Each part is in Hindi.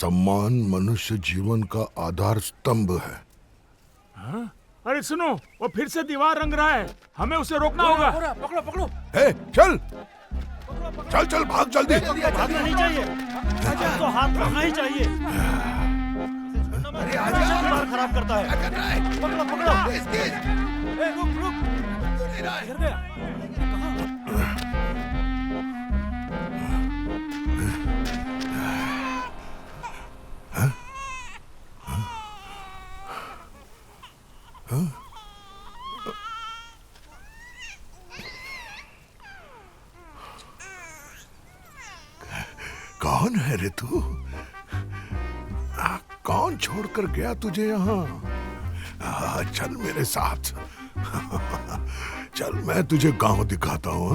सम्मान मनुष्य जीवन का आधार स्तंभ है। हाँ? अरे सुनो, वो फिर से दीवार रंग रहा है, हमें उसे रोकना होगा। पकड़ो पकड़ो। हे, चल चल चल, भाग जल्दी। भागना नहीं चाहिए, तो हाथ रखना ही चाहिए। अरे आजा, दीवार खराब करता है। क्या कर रहा है? पकड़ो पकड़ो। रुक रुक। गिर गया। कौन है रे तू? कौन छोड़कर गया तुझे यहाँ? चल मेरे साथ। चल मैं तुझे गांव दिखाता हूँ।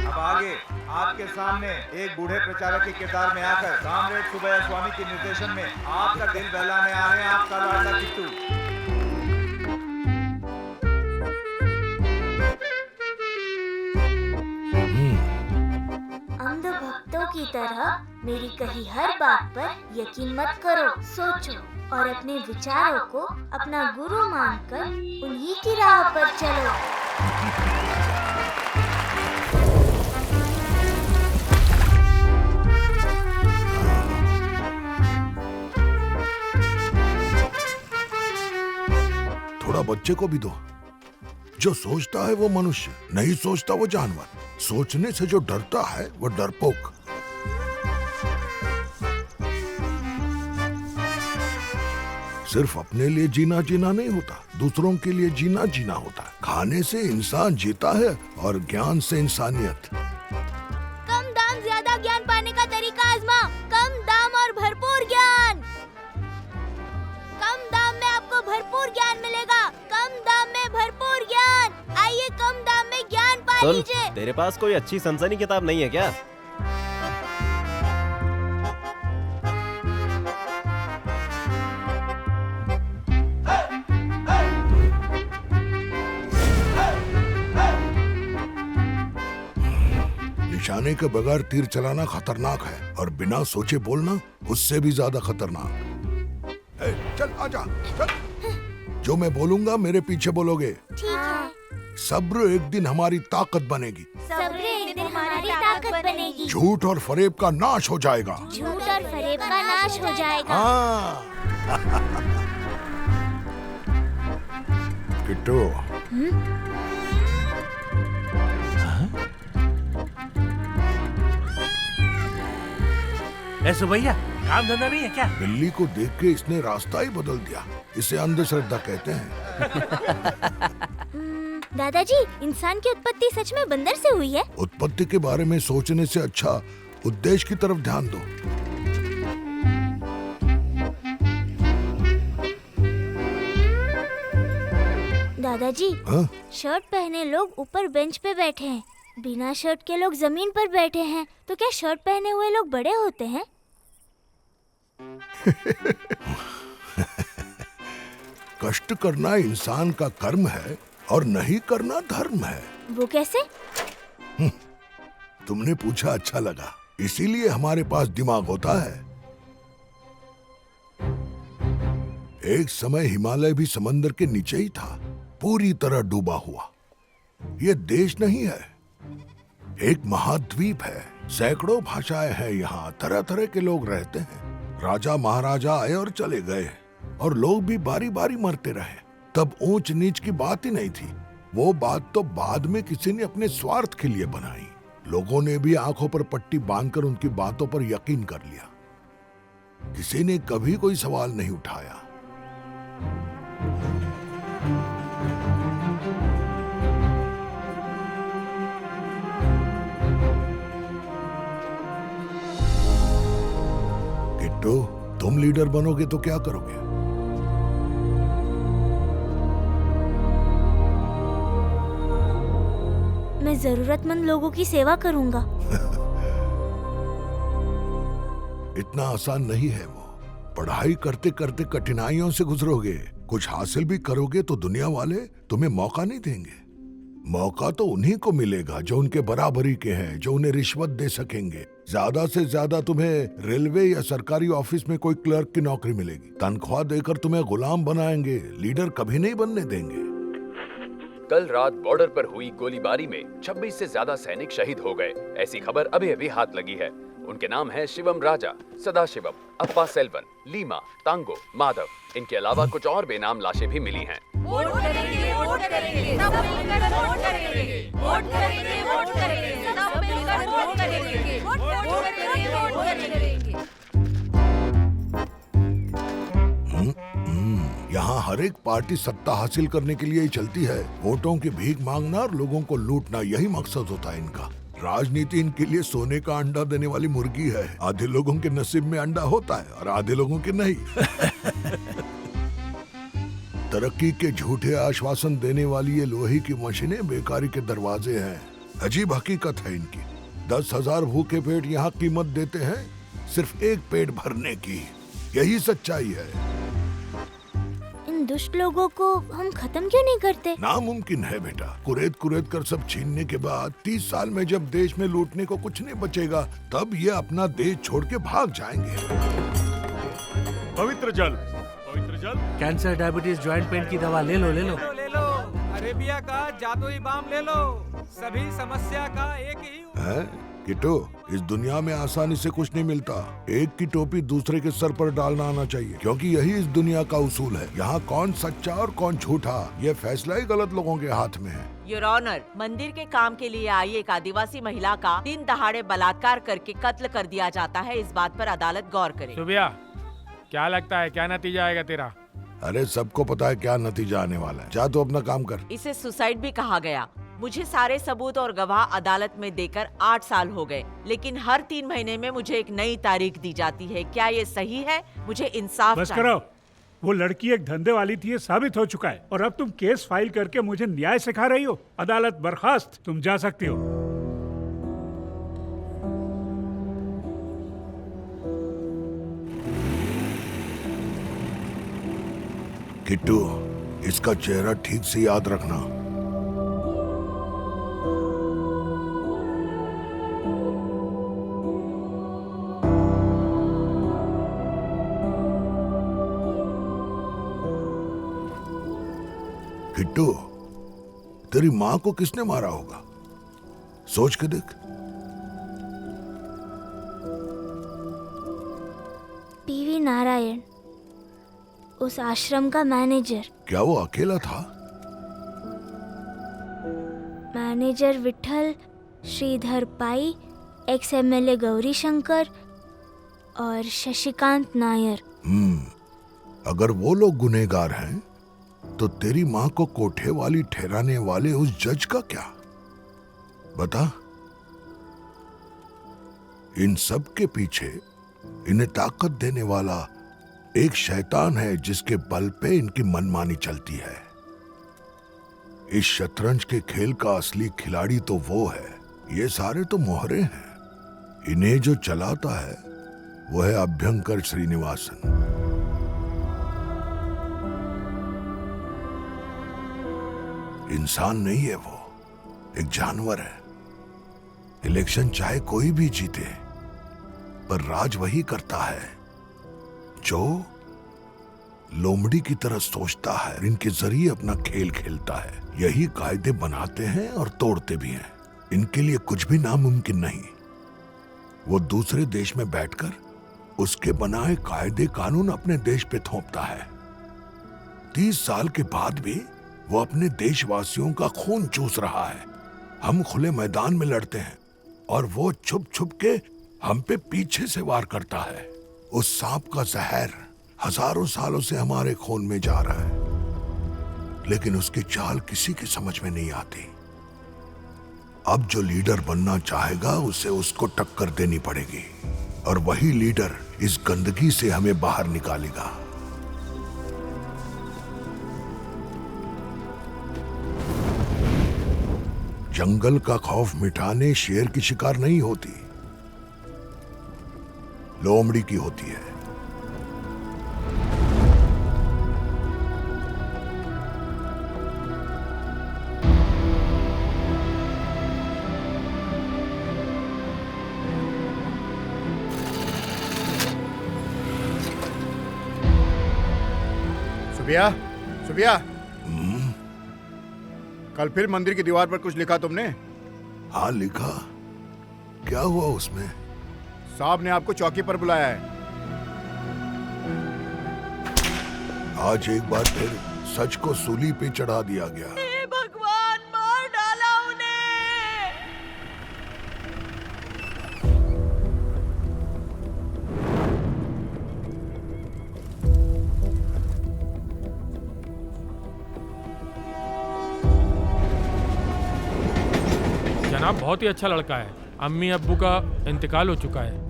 अब आगे आपके सामने एक बूढ़े प्रचारक के किरदार में आकर कामरेड सुबैया स्वामी के निर्देशन में आपका दिल बहलाने आ रहे हैं आपका लाडला किट्टू। अंध भक्तों की तरह मेरी कही हर बात पर यकीन मत करो, सोचो और अपने विचारों को अपना गुरु मानकर उन्हीं की राह पर चलो। थोड़ा बच्चे को भी दो। जो सोचता है वो मनुष्य, नहीं सोचता वो जानवर। सोचने से जो डरता है वो डरपोक। सिर्फ अपने लिए जीना जीना नहीं होता, दूसरों के लिए जीना जीना होता है। खाने से इंसान जीता है और ज्ञान से इंसानियत। कम दाम ज्यादा ज्ञान पाने का तरीका आजमाओ। कम दाम और भरपूर ज्ञान। कम दाम में आपको भरपूर ज्ञान मिलेगा। कम दाम में भरपूर ज्ञान। आइए कम दाम में ज्ञान पा सुन, लीजिए। तेरे पास कोई अच्छी सनसनी किताब नहीं है क्या? निशाने के बगैर तीर चलाना खतरनाक है और बिना सोचे बोलना उससे भी ज्यादा खतरनाक। चल आजा, चल। जो मैं बोलूंगा मेरे पीछे बोलोगे। ठीक है। सब्र एक दिन हमारी ताकत बनेगी। सब्र एक दिन हमारी ताकत बनेगी। झूठ और फरेब का नाश हो जाएगा। झूठ और फरेब का नाश हो जाएगा। हाँ। किट्टू, ऐसे भैया काम धंधा नहीं है क्या? बिल्ली को देख के इसने रास्ता ही बदल दिया। इसे अंधश्रद्धा कहते हैं। दादाजी, इंसान की उत्पत्ति सच में बंदर से हुई है? उत्पत्ति के बारे में सोचने से अच्छा उद्देश्य की तरफ ध्यान दो। दादाजी, हाँ? शर्ट पहने लोग ऊपर बेंच पे बैठे हैं, बिना शर्ट के लोग जमीन पर बैठे हैं, तो क्या शर्ट पहने हुए लोग बड़े होते हैं? कष्ट करना इंसान का कर्म है और नहीं करना धर्म है। वो कैसे? तुमने पूछा, अच्छा लगा। इसीलिए हमारे पास दिमाग होता है। एक समय हिमालय भी समंदर के नीचे ही था, पूरी तरह डूबा हुआ। ये देश नहीं है, एक महाद्वीप है। सैकड़ों भाषाएं हैं यहाँ, तरह तरह के लोग रहते हैं। राजा महाराजा आए और चले गए और लोग भी बारी बारी मरते रहे। तब ऊंच नीच की बात ही नहीं थी। वो बात तो बाद में किसी ने अपने स्वार्थ के लिए बनाई। लोगों ने भी आंखों पर पट्टी बांधकर उनकी बातों पर यकीन कर लिया। किसी ने कभी कोई सवाल नहीं उठाया। किट्टू, तुम लीडर बनोगे तो क्या करोगे? मैं जरूरतमंद लोगों की सेवा करूंगा। इतना आसान नहीं है वो। पढ़ाई करते करते कठिनाइयों से गुजरोगे, कुछ हासिल भी करोगे तो दुनिया वाले तुम्हें मौका नहीं देंगे। मौका तो उन्हीं को मिलेगा जो उनके बराबरी के हैं, जो उन्हें रिश्वत दे सकेंगे। ज्यादा से ज्यादा तुम्हें रेलवे या सरकारी ऑफिस में कोई क्लर्क की नौकरी मिलेगी। तनख्वाह देकर तुम्हें गुलाम बनाएंगे, लीडर कभी नहीं बनने देंगे। कल रात बॉर्डर पर हुई गोलीबारी में 26 से ज्यादा सैनिक शहीद हो गए। ऐसी खबर अभी अभी हाथ लगी है। उनके नाम है शिवम राजा, सदाशिवम, अप्पा सेल्वन, लीमा, तांगो, माधव। इनके अलावा कुछ और बेनाम लाशें भी मिली हैं। वोट करेंगे, वोट करेंगे, सब मिलकर वोट करेंगे, वोट करेंगे, वोट करेंगे, सब मिलकर वोट करेंगे, वोट करेंगे, वोट करेंगे। यहाँ हर एक पार्टी सत्ता हासिल करने के लिए ही चलती है। वोटों की भीख मांगना और लोगों को लूटना, यही मकसद होता है इनका। राजनीति इनके लिए सोने का अंडा देने वाली मुर्गी है। आधे लोगों के नसीब में अंडा होता है और आधे लोगों के नहीं। तरक्की के झूठे आश्वासन देने वाली ये लोहे की मशीनें बेकारी के दरवाजे हैं। अजीब हकीकत है इनकी। 10,000 भूखे पेट यहाँ कीमत देते हैं सिर्फ एक पेट भरने की। यही सच्चाई है। इन दुष्ट लोगों को हम खत्म क्यों नहीं करते? नामुमकिन है बेटा। कुरेद कुरेद कर सब छीनने के बाद 30 साल में जब देश में लूटने को कुछ नहीं बचेगा, तब ये अपना देश छोड़ के भाग जाएंगे। पवित्र जल, पवित्र जल। कैंसर, डायबिटीज, जॉइंट पेन की दवा ले लो, ले लो। ले लो, अरेबिया का जादुई बाम ले लो। सभी समस्या का एक ही है किटो, इस दुनिया में आसानी से कुछ नहीं मिलता। एक की टोपी दूसरे के सर पर डालना आना चाहिए, क्योंकि यही इस दुनिया का उसूल है। यहाँ कौन सच्चा और कौन झूठा, ये फैसला ही गलत लोगों के हाथ में है। योर ऑनर, मंदिर के काम के लिए आई एक आदिवासी महिला का दिन दहाड़े बलात्कार करके कत्ल कर दिया जाता है। इस बात पर अदालत गौर करे। सुबिया, क्या लगता है क्या नतीजा आएगा तेरा? अरे सबको पता है क्या नतीजा आने वाला है। जा तो अपना काम कर। इसे सुसाइड भी कहा गया। मुझे सारे सबूत और गवाह अदालत में देकर 8 साल हो गए, लेकिन हर 3 महीने में मुझे एक नई तारीख दी जाती है। क्या ये सही है? मुझे इंसाफ बस चाहिए। करो। वो लड़की एक धंधे वाली थी, ये साबित हो चुका है। और अब तुम केस फाइल करके मुझे न्याय सिखा रही हो। अदालत बर्खास्त, तुम जा सकती हो। किट्टू, इसका चेहरा ठीक से याद रखना। किट्टू, तेरी माँ को किसने मारा होगा? सोच के देख। पीवी नारायण, उस आश्रम का मैनेजर। क्या वो अकेला था? मैनेजर विठल, श्रीधर पाई, एक्स एमएलए गौरी शंकर और शशिकांत नायर। अगर वो लोग गुनहगार हैं, तो तेरी माँ को कोठे वाली ठहराने वाले उस जज का क्या? बता। इन सब के पीछे इन्हें ताकत देने वाला एक शैतान है, जिसके बल पे इनकी मनमानी चलती है। इस शतरंज के खेल का असली खिलाड़ी तो वो है। ये सारे तो मोहरे हैं। इन्हें जो चलाता है वो है अभ्यंकर श्रीनिवासन। इंसान नहीं है वो, एक जानवर है। इलेक्शन चाहे कोई भी जीते, पर राज वही करता है जो लोमड़ी की तरह सोचता है, इनके जरिए अपना खेल खेलता है। यही कायदे बनाते हैं और तोड़ते भी हैं। इनके लिए कुछ भी नामुमकिन नहीं। वो दूसरे देश में बैठकर उसके बनाए कायदे कानून अपने देश पे थोपता है। 30 साल के बाद भी वो अपने देशवासियों का खून चूस रहा है। हम खुले मैदान में लड़ते हैं और वो छुप छुप के हम पे पीछे से वार करता है। उस सांप का जहर हजारों सालों से हमारे खून में जा रहा है, लेकिन उसकी चाल किसी की समझ में नहीं आती। अब जो लीडर बनना चाहेगा उसे उसको टक्कर देनी पड़ेगी, और वही लीडर इस गंदगी से हमें बाहर निकालेगा। जंगल का खौफ मिटाने शेर की शिकार नहीं होती, लोमड़ी की होती है। सुबिया, सुबिया, कल फिर मंदिर की दीवार पर कुछ लिखा तुमने? हाँ लिखा। क्या हुआ उसमें? साहब ने आपको चौकी पर बुलाया है। आज एक बार फिर सच को सूली पे चढ़ा दिया गया। हे भगवान, मार डाला उन्हें। जनाब बहुत ही अच्छा लड़का है। अम्मी अब्बू का इंतकाल हो चुका है।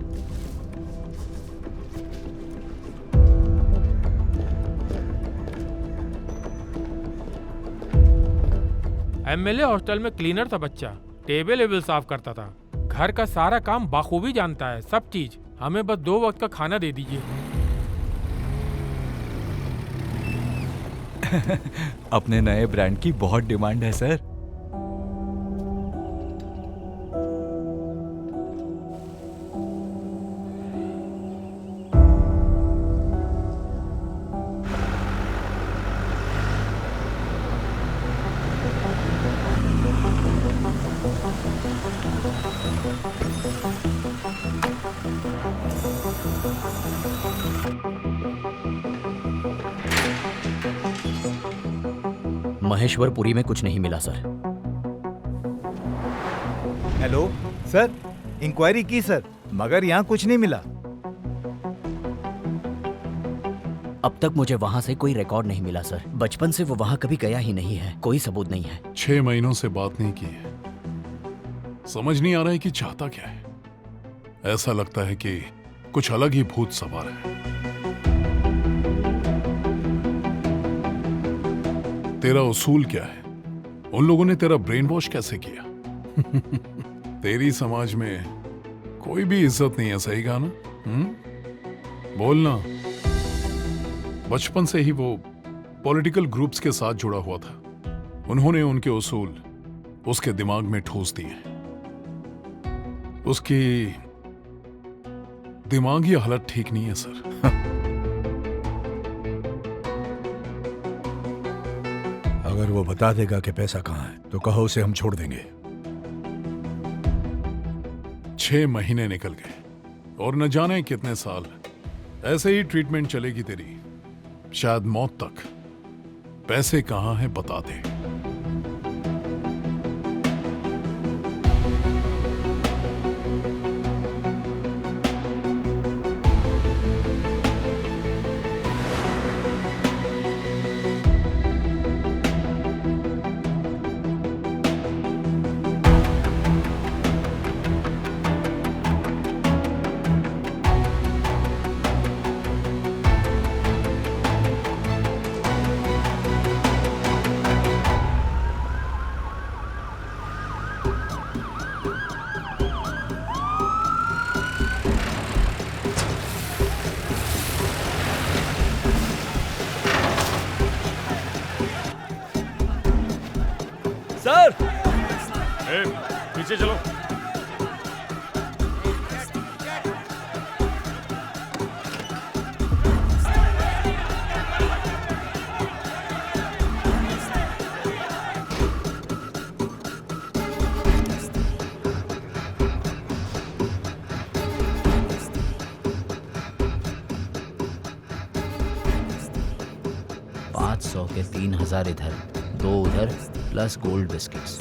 एमएलए हॉस्टल में क्लीनर था बच्चा, टेबल वेबल साफ करता था, घर का सारा काम बाखूबी जानता है, सब चीज। हमें बस 2 वक्त का खाना दे दीजिए। अपने नए ब्रांड की बहुत डिमांड है सर। महेश्वरपुरी में कुछ नहीं मिला सर। हेलो सर, इंक्वायरी की सर, मगर यहाँ कुछ नहीं मिला। अब तक मुझे वहाँ से कोई रिकॉर्ड नहीं मिला सर। बचपन से वो वहाँ कभी गया ही नहीं है, कोई सबूत नहीं है। 6 महीनों से बात नहीं की है। समझ नहीं आ रहा है कि चाहता क्या है। ऐसा लगता है कि कुछ अलग ही भूत सवार है। तेरा उसूल क्या है? उन लोगों ने तेरा ब्रेन वॉश कैसे किया? तेरी समाज में कोई भी इज्जत नहीं है, सही कहा ना? बोलना। बचपन से ही वो पॉलिटिकल ग्रुप्स के साथ जुड़ा हुआ था। उन्होंने उनके उसूल उसके दिमाग में ठूस दिए। उसकी दिमागी हालत ठीक नहीं है सर। अगर वो बता देगा कि पैसा कहाँ है तो कहो उसे हम छोड़ देंगे। 6 महीने निकल गए और न जाने कितने साल। ऐसे ही ट्रीटमेंट चलेगी तेरी, शायद मौत तक। पैसे कहाँ हैं बता दे। सर, पीछे चलो। $500 के 3000 इधर, 2 उधर, प्लस गोल्ड बिस्किट्स।